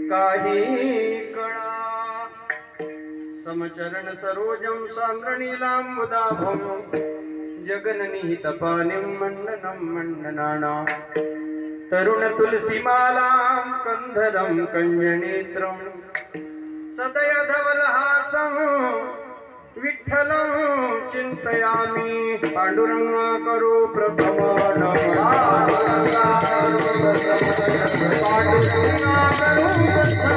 काही कळा समचरण सरोजं सांद्रनीलांबुदाभं जगन्निहितपानिं मण्डनं मण्डनाना तरुण तुलसीमालां कंधरं कंजनेत्रं सदय धवलहासं विठ्ठलं चिंतयामि पांडुरंगा करो प्रथम नमः पांडुरंगा करो प्रथम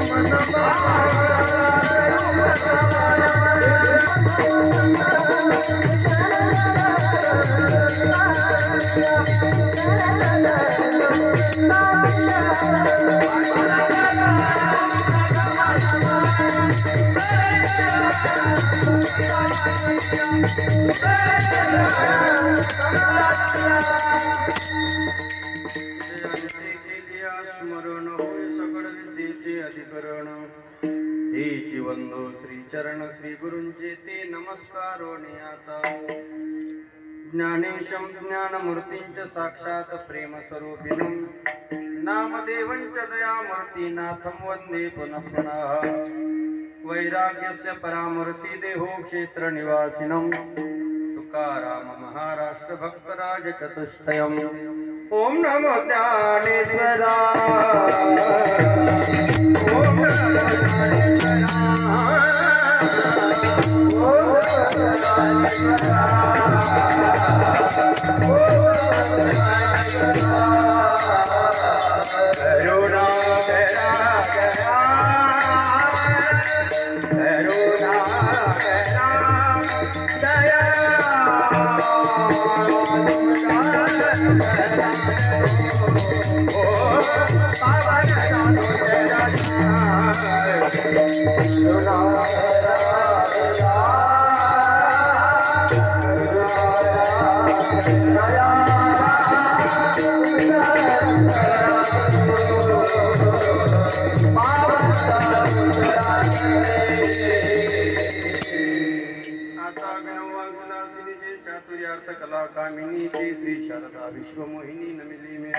स्मरण होय सकळ विद्येचे अधिकरण हे जीवंदो श्री चरण श्री गुरूंचे ते नमस्कार आता ज्ञानेशं ज्ञानमूर्तींच साक्षात प्रेम स्वरूपिणं नामदेवंच दयामूर्तीनाथं वंदे पुनः पुनः वैराग्यस्य परामूर्ति देहो क्षेत्र निवासिनं तुकाराम महाराष्ट्र भक्तराज चतुष्टयम् ओम नमो ज्ञानेश्वराय ओम नमो श्री शारदा विश्वमोहिनी नमिली मे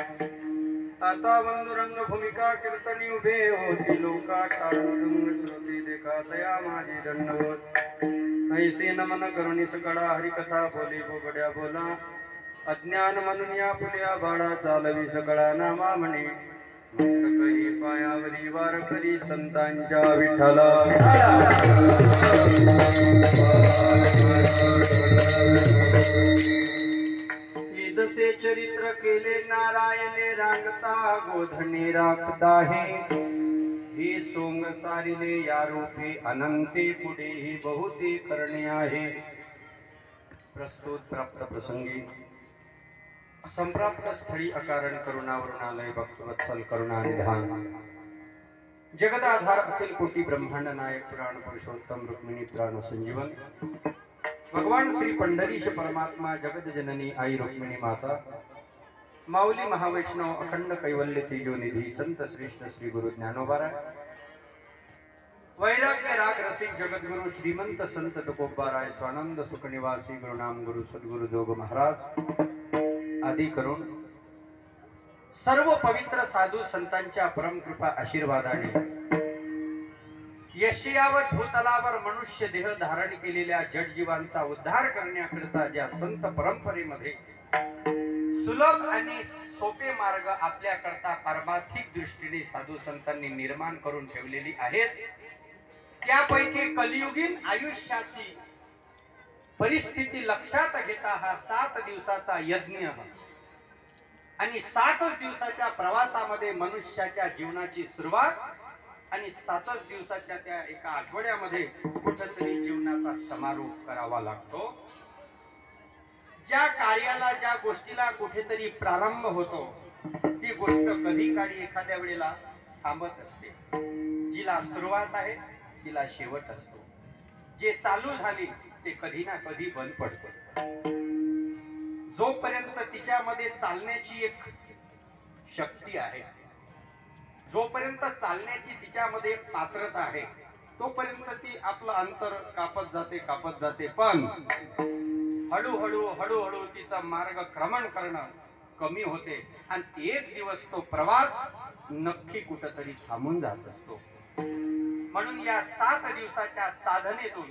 आता वंदुरंग भूमिका कीर्तनी उभे होती लोका टाळून श्रुती देखा दया माझी दंडवत ऐसे नमन करुणी सकळा हरिकथा बोली बोगड्या बोला अज्ञान म्हणून या फुल्या बाळा चालवी सकळा नामा म्हणे मस्तकही पायावरी वार करी संतांच्या विठ्ठला जसे चरित्र केले नारायणे रांगता गोधने राखता हे सोंग सारिले या रूपे अनंते पुढे ही बहुते करणे आहे प्रस्तुत प्राप्त प्रसंगी संप्राप्त स्थळी अकारण करुणावरुणालय भक्तवत्सल करुणा निधान जगदाधार अखिल कोटी ब्रह्मांड नायक पुराण पुरुषोत्तम रुक्मिणी प्राण संजीवन भगवान श्री पंढरीश परमात्मा जगत जननी आई रुक्मिणी माता माऊली महावैष्णव अखंड कैवल्य तेजोनिधी संत श्रेष्ठ श्री गुरु ज्ञानोबा वैराग्य राग रसिक जगद्गुरु श्रीमंत संत तुकोबाराय स्वानंद सुखनिवासी गुरुनाम गुरु सद्गुरु जोग महाराज आदी करून सर्व पवित्र साधू संतांच्या परम कृपा आशीर्वादाने यशयावत भूतलावर मनुष्य देह धारण केलेल्या जडजीवांचा उद्धार करण्याकरिता ज्या संत परंपरेमध्ये सुलभ आणि सोपे मार्ग आपल्याकरता पारमार्थिक दृष्टीने साधू संतांनी निर्माण करून ठेवलेली आहेत त्यापैकी कलियुगीन आयुष्याची परिस्थिती लक्षात घेता हा 7 दिवसाचा यज्ञ आणि 7 दिवसाच्या प्रवासामध्ये मनुष्याच्या जीवनाची सुरुवात आणि 7 दिवसाच्या त्या एका आठवड्यामध्ये कुठेतरी जीवनाचा समारोप करावा लागतो ज्या कार्याला ज्या गोष्टीला कुठेतरी प्रारंभ होतो ती गोष्ट कधी काळी एखाद्या वेळेला थांबत असते जिला सुरुवात आहे तिला शेवट असतो जे चालू झाले ते कधी ना कधी बंद पडते जोपर्यंत तिच्यामध्ये चालण्याची एक शक्ती आहे जोपर्यंत चालण्याची तिच्यामध्ये पात्रता आहे तोपर्यंत ती आपलं अंतर कापत जाते पण हळूहळू तिचा मार्ग क्रमण करणं कमी होते आणि एक दिवस तो प्रवास नक्की कुठंतरी थांबून जात असतो. म्हणून या 7 दिवसाच्या साधनेतून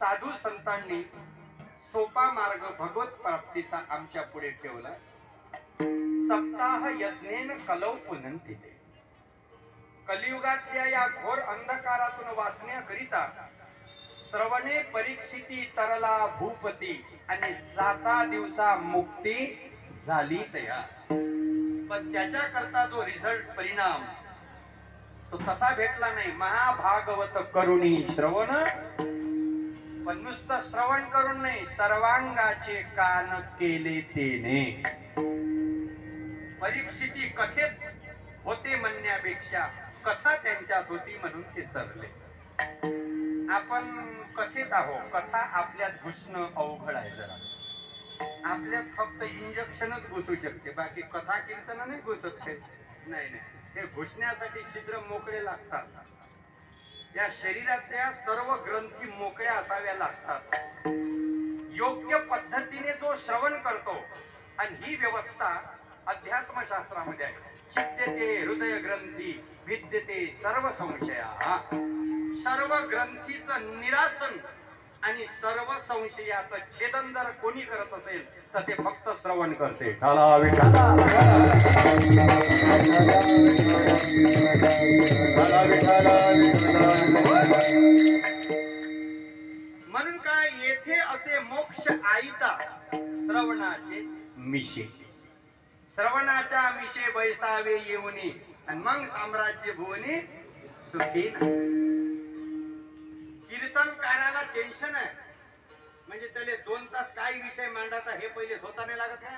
साधू संतांनी सोपा मार्ग भगवत प्राप्तीचा आमच्या पुढे ठेवला. सप्ताह यज्ञेन कलौ पुनंतिते. कलियुगातल्या या घोर अंधकारातून वाचण्याकरिता श्रवणे परीक्षिती तरला भूपती आणि 7 दिवसा मुक्ती झाली तयार. पण त्याच्याकरता जो रिझल्ट परिणाम तो तसा भेटला नाही. महाभागवत करुणी श्रवण, पण नुसतं श्रवण करून नाही, सर्वांगाचे कान केले तेने. परीक्षिती कथेत होते म्हणण्यापेक्षा कथा त्यांच्यात होती म्हणून ते तरले. आपण कथेत आहोत, कथा आपल्यात घुसणं अवघड आहे. जरा आपल्यात फक्त इंजेक्शनच घुसू शकते, बाकी कथा कीर्तन नाही घुसत. नाही नाही, हे घुसण्यासाठी छिद्र मोकळे लागतात. या शरीरातल्या सर्व ग्रंथी मोकळ्या असाव्या लागतात. योग्य पद्धतीने जो श्रवण करतो, आणि ही व्यवस्था अध्यात्मशास्त्रामध्ये आहे. चित्तेते हृदय ग्रंथी भिद्यते सर्व संशया. सर्व ग्रंथीचं निरासन आणि सर्व संशयाचं छेदन जर कोणी करत असेल तर ते फक्त श्रवण करते. म्हणून काय येथे असे मोक्ष आईता श्रवणाचे मिशे. श्रवणाच्या मिशे बैसावे येऊनी आणि मग साम्राज्य भुवनी सुखी. कीर्तनकाराला टेन्शन आहे, म्हणजे त्याला 2 तास काय विषय मांडायचा हे पहिले होता नाही लागत का?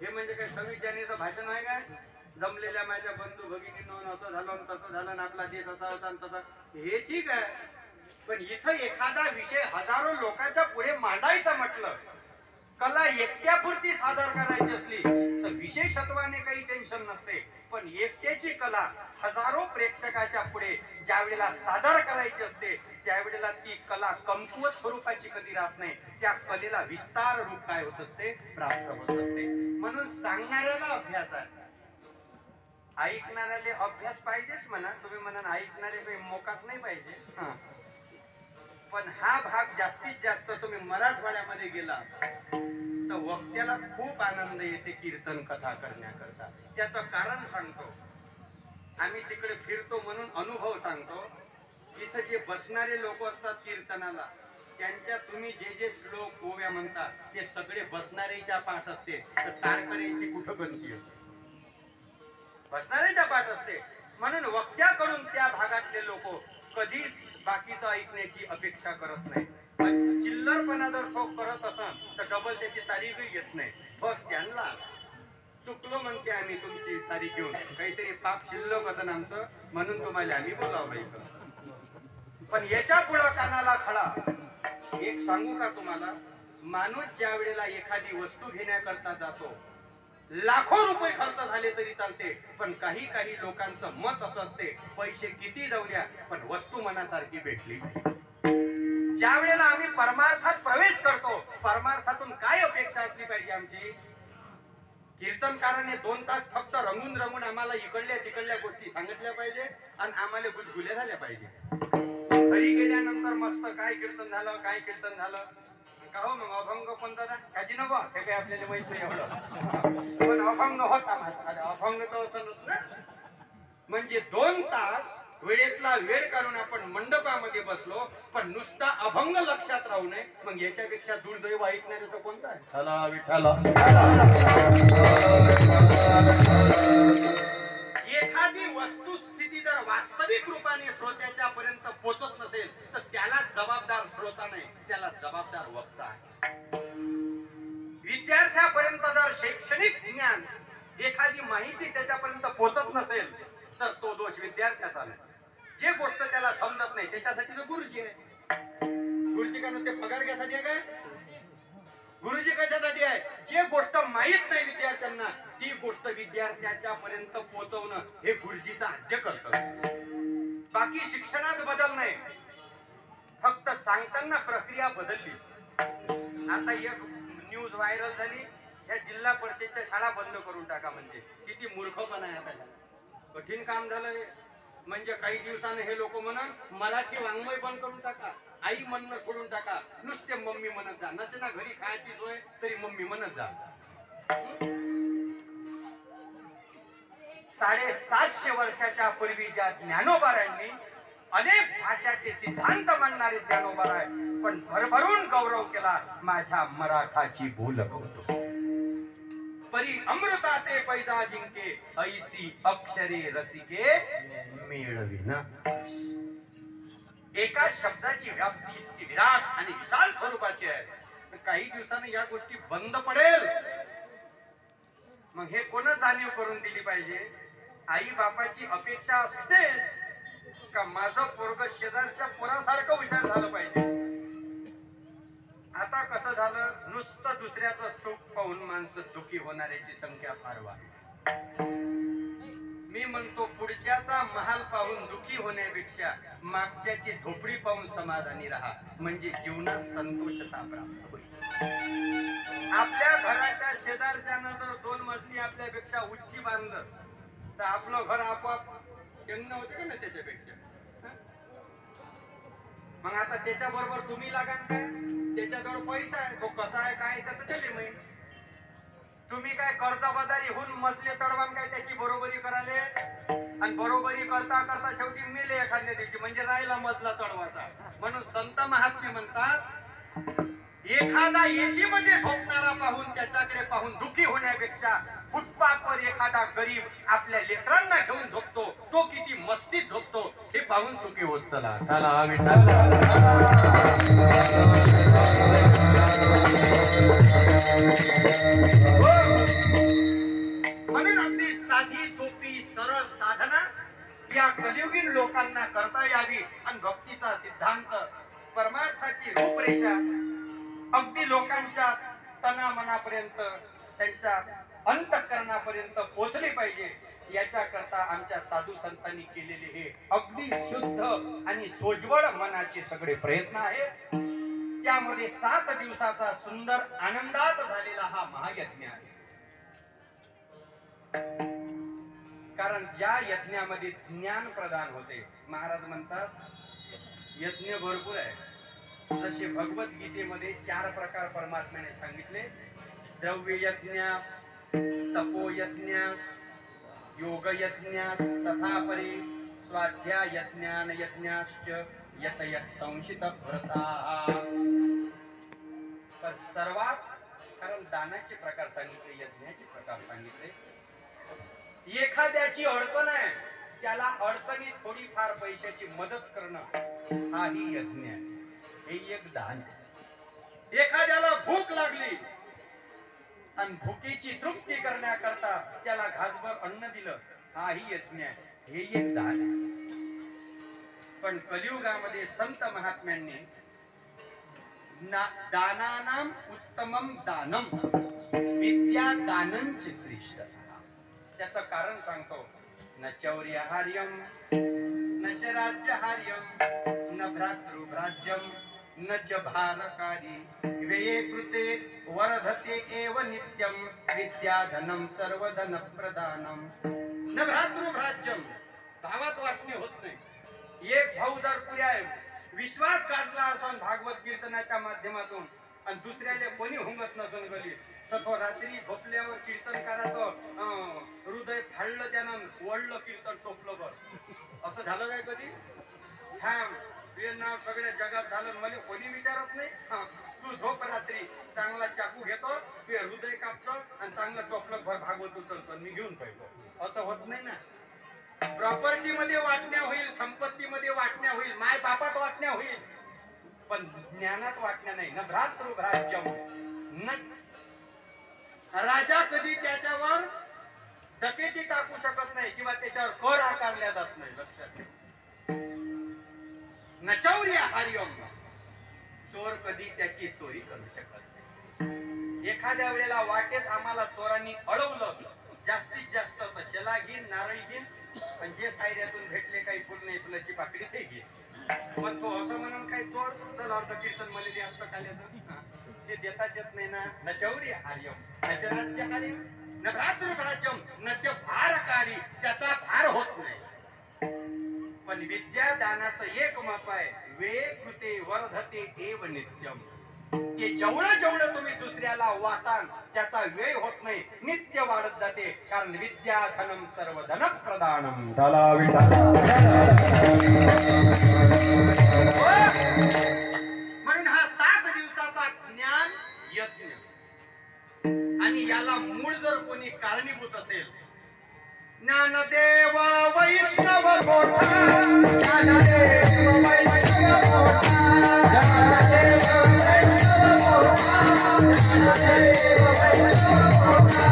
हे म्हणजे काय 26 जानेवारीचं भाषण आहे काय? जमलेल्या माझ्या बंधू भगिनींनो असं झालं तसं झालं, आपला देश असा होता तसा. हे ठीक आहे, पण इथं एखादा विषय हजारो लोकांच्या पुढे मांडायचा म्हटलं, कला एकट्यापुरती सादर करायची असली तर विशेषत्वाने काही टेन्शन नसते. पण एकट्याची कला हजारो प्रेक्षकाच्या पुढे ज्या वेळेला सादर करायची असते त्यावेळेला ती कला कमकुवत स्वरूपाची कधी राहत नाही. त्या कलेला विस्तार रूप काय होत असते, प्राप्त होत असते. म्हणून सांगणाऱ्याला अभ्यास आहे, ऐकणाऱ्याला अभ्यास पाहिजेच म्हणा. तुम्ही म्हणा ऐकणारे काही मोकाट नाही पाहिजे, पण हा भाग जास्तीत जास्त तुम्ही मराठवाड्यामध्ये गेला तर वक्त्याला खूप आनंद येते कीर्तन कथा करण्याकरता. त्याचं कारण सांगतो. आम्ही तिकडे फिरतो म्हणून अनुभव सांगतो. इथं जे बसणारे लोक असतात कीर्तनाला, त्यांच्या तुम्ही जे जे श्लोक गोव्या म्हणता ते सगळे बसणाऱ्याच्या पाठ असते. तर तारकऱ्यांची कुठं गणती असते? बसणाऱ्याच्या पाठ असते. म्हणून वक्त्याकडून त्या भागातले लोक कधीच बाकीचं ऐकण्याची अपेक्षा करत नाही. चिल्लरपणा जर तो करत असेल तर डबल त्याची तारीखही येत नाही. बस त्यांना चुकलो म्हणते आम्ही तुमची तारीख घेऊन, काहीतरी पाप शिल्लक असं आमचं म्हणून तुम्हाला आम्ही बोलावं. पण याच्या पुढं कानाला खडा. एक सांगू का तुम्हाला, माणूस ज्या वेळेला एखादी वस्तू घेण्याकरता जातो, लाखो रुपये खर्च झाले तरी चालते, पण काही काही लोकांचं मत असं असते पैसे किती जाऊ द्या पण वस्तू मनासारखी भेटली. ज्या वेळेला आम्ही परमार्थात प्रवेश करतो, परमार्थातून काय अपेक्षा असली पाहिजे आमची? कीर्तनकाराने 2 तास फक्त रंगून रंगून आम्हाला इकडल्या तिकडल्या गोष्टी सांगितल्या पाहिजे आणि आम्हाला गुदगुल्या झाल्या पाहिजे. घरी गेल्यानंतर मस्त काय कीर्तन झालं, काय कीर्तन झालं का हो, मग अभंग कोणता काजी नको हे काही आपल्याला माहित नाही एवढं, पण अभंग होता. अभंग तर असं नसतं. म्हणजे 2 तास वेळेतला वेळ काढून आपण मंडपामध्ये बसलो, पण नुसता अभंग लक्षात राहू नये. मग याच्यापेक्षा दुर्दैव ऐकणारे तर कोणता आहे? चला विठ्ठला. एखादी वस्तुस्थिती जर वास्तविक रूपाने श्रोत्याच्या पर्यंत पोहोचत नसेल तर त्याला जबाबदार श्रोता नाही, त्याला जबाबदार वक्ता आहे. विद्यार्थ्यापर्यंत जर शैक्षणिक ज्ञान एखादी माहिती त्याच्यापर्यंत पोहोचत नसेल तर तो दोष विद्यार्थ्याचा नाही. जे गोष्ट त्याला समजत नाही त्याच्यासाठी तो गुरुजी आहे. गुरुजी का नुसते पगार घ्यासाठी आहे काय? गुरुजी कशासाठी आहे? जे गोष्ट माहित नाही विद्यार्थ्यांना ती गोष्ट विद्यार्थ्याच्या पर्यंत पोहोचवणं हे गुरुजीचं आद्य कर्तव्य. बाकी शिक्षणात बदल नाही, फक्त सांगताना प्रक्रिया बदलली. आता एक न्यूज व्हायरल झाली, या जिल्हा परिषदच्या शाळा बंद करून टाका. म्हणजे किती मूर्खपणा आहे आता. कठीण काम झालंय. म्हणजे काही दिवसाने हे लोक म्हणून मराठी वाङ्मय बंद करून टाका, आई म्हणणं सोडून टाका, नुसते मम्मी म्हणत जा. नसे ना घरी खायची सोय तरी मम्मी म्हणत जा. 750 वर्षाच्या पूर्वी ज्या ज्ञानोबारांनी अनेक भाषाचे सिद्धांत मांडणारे ज्ञानोबाराय पण भरभरून गौरव केला माझ्या मराठाची भूल कौतुक. परी अमृताते पैजा जिंके ऐसी अक्षरे रसिके मेळविन. एका शब्दाची व्याप्ती इतकी विराट आणि विशाल स्वरूपाची आहे. काही दिवसांनी या गोष्टी बंद पडेल. मग हे कोण जाणीव करून दिली पाहिजे? आई बापाची अपेक्षा असतेच का माझं पोरग शेजारच्या पोरासारखं हुशार झालं पाहिजे. आता कसं झालं, नुसतं दुसऱ्याचं सुख पाहून माणसं दुखी होणाऱ्याची संख्या फार वाढली. मी म्हणतो पुढच्याचा महाल पाहून दुखी होण्यापेक्षा मागच्याची झोपडी पाहून समाधानी राहा, म्हणजे जीवनात संतोषता प्राप्त होईल. आपल्या घराच्या शेजारच्यानं जर 2 मजली आपल्यापेक्षा उंची बांधलं तर आपलं घर आपोआप यंग होते का ना त्याच्यापेक्षा. मग आता त्याच्या बरोबर तुम्ही लागा काय? त्याच्याजवळ पैसा आहे, तो कसा आहे काय त्याचं त्याला माहित. तुम्ही काय कर्जबाजारी होऊन मजले चढवान काय त्याची बरोबरी कराले, आणि बरोबरी करता करता शेवटी मेले एखाद्या दिवशी, म्हणजे राहिला मजला चढवायचा. म्हणून संत महात्मे म्हणतात एखादा एसी मध्ये झोपणारा पाहून त्याच्याकडे पाहून दुखी होण्यापेक्षा फुटपाथवर एखादा गरीब आपल्या लेकरांना घेऊन झोपतो, तो किती मस्तीत झोपतो हे पाहून सुखी होत चला. म्हणून अगदी साधी सोपी सरळ साधना या कलियुगीन लोकांना करता यावी, आणि भक्तीचा सिद्धांत परमार्थाची रूपरेषा अगदी लोकांच्या तनामनापर्यंत त्यांच्या अंतःकरणापर्यंत पोहोचली पाहिजे. याच्या करता आमच्या साधू संतांनी केलेले हे अगदी शुद्ध आणि सोज्वळ मनाचे सगळे प्रयत्न आहेत. त्यामध्ये 7 दिवसाचा सुंदर आनंदात झालेला हा महायज्ञ आहे. कारण ज्या यज्ञामध्ये ज्ञान प्रदान होते, महाराज म्हणतात यज्ञ भरपूर आहे. जसे भगवद्गीतेमध्ये 4 प्रकार परमात्म्याने सांगितले, द्रव्य यज्ञास, तपो यज्ञास, योग यज्ञास, तथा परी स्वाध्याय यज्ञान यज्ञाश्च यतयत संशित व्रता. तर सर्वात कारण दानाचे प्रकार सांगितले, यज्ञाचे प्रकार सांगितले. एखाद्याची अडचण आहे, त्याला अडचणीत थोडीफार पैशाची मदत करणं हाही यज्ञ आहे. हे एक दान. एखाद्याला भूक लागली आणि भुकेची तृप्ती करण्याकरता त्याला घासभर अन्न दिलं, हाही यज्ञ आहे. हे एक दान आहे. पण कलियुगामध्ये संत महात्म्यांनी दानानाम उत्तमम दानम विद्या दानंच श्रेष्ठ. त्याचं कारण सांगतो. न चौर्यहार्यम न च राज्यहार्यम न भ्रातृभ्राज्यम न च भारकारी व्यये कृते वर्धते एव नित्यम विद्याधनम सर्वधन प्रदानम. न भ्रातृभ्राज्यम, भावात वाटणे होत नाही. एक भाऊ जर पुऱ्या विश्वास गाजला असून भागवत कीर्तनाच्या माध्यमातून आणि दुसऱ्याला कोणी हुंगत नसून गली, तर तो रात्री झोपल्यावर कीर्तन करायचं, हृदय फाडलं त्यानं, वळलं कीर्तन टोपलं बर. असं झालं काय कधी? हा तुझे नाव सगळ्या जगात झालं, मला कोणी विचारत नाही. तू झोप रात्री, चांगला चाकू घेतो, तुझे हृदय कापतो आणि चांगलं टोपलं भर भागवत उचलतो, मी घेऊन पाहिजे. असं होत नाही ना. प्रॉपर्टी मध्ये वाटण्या होईल, संपत्तीमध्ये वाटण्या होईल, माय बापात वाटण्या होईल, पण ज्ञानात वाटण्या नाही. न भ्रातृभ्राज्यम, न राजा कधी त्याच्यावर डकेती टाकू शकत नाही किंवा त्याच्यावर कर आकारल्या जात नाही. लक्षात ठेव. न चौर्यहार्यम, चोर कधी त्याची चोरी करू शकत नाही. एखाद्या वेळेला वाटेत आम्हाला चोरांनी अडवलं, जास्तीत जास्त शेला घेईन, नारळ घेईन, पण जे सायऱ्यातून भेटले काही फुल नाही फुलाची पाकडी ते घे. पण तो असं म्हणून काही चोर चल अर्ध कीर्तन मला द्यायचं खाल्याचं बुद्धी देताच येत नाही ना. न चौर्य आर्यम न च राज्य कार्य न भ्रातृभ्राज्यम न च भारकारी, त्याचा भार होत नाही. पण विद्यादानाचं एक माप आहे, वे कृते वर्धते एव नित्यम. ते जेवढं जेवढं तुम्ही दुसऱ्याला वाटाल त्याचा व्यय होत नाही, नित्य वाढत जाते. कारण विद्या धनम सर्व धन प्रदानम. म्हणून हा 7 दिवसाचा ज्ञान यज्ञ, आणि याला मूळ जर कोणी कारणीभूत असेल, ज्ञानदेव वैष्णव मोठा, ज्ञानदेव वैष्णव मोठा, ज्ञानदेव वैष्णव मोठा, ज्ञानदेव वैष्णव मोठा,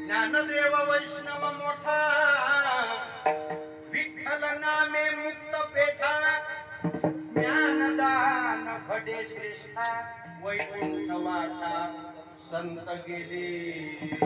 ज्ञानदेव वैष्णव मोठा, विठ्ठल नामे मुक्त पेठा, ज्ञानदान घडे श्रेष्ठा, वैकुंठ वाटा संत गेले.